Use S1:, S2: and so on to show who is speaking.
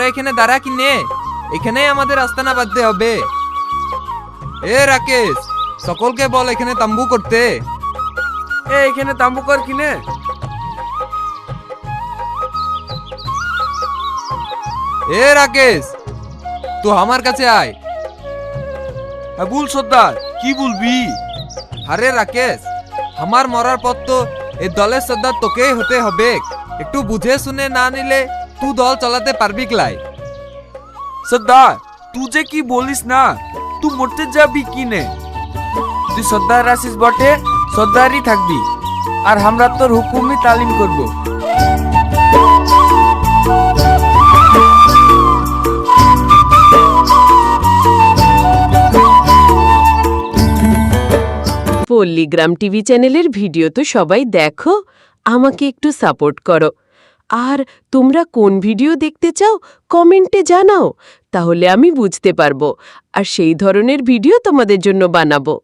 S1: এখানে দাঁড়া কিনে, এখানেই আমাদের আস্তানা বাঁধতে হবে। এ রাকেশ, সকলকে বল এখানে তাম্বু করতে।
S2: এখানে তাম্বু কর কিনে।
S1: এ রাকেশ, তুই আমার কাছে আয়।
S2: বল সর্দার, কি বলবি?
S1: আরে রাকেশ, আমার মরার পর তো এই দলের সর্দার তোকেই হতে হবে। একটু বুঝে শুনে না নিলে তুই দল চালাতে পারবি ক্লাই?
S2: সর্দার, তুই যে কি বলিস না, তুই মরতে যাবি কিনে। তুই সর্দার আসিস বটে, সর্দারই থাকবি, আর আমরা তোর হুকুমই তালিম করব।
S3: পল্লীগ্রাম টিভি চ্যানেলের ভিডিও তো সবাই দেখো, আমাকে একটু সাপোর্ট করো। আর তোমরা কোন ভিডিও দেখতে চাও কমেন্টে জানাও, তাহলে আমি বুঝতে পারবো আর সেই ধরনের ভিডিও তোমাদের জন্য বানাবো।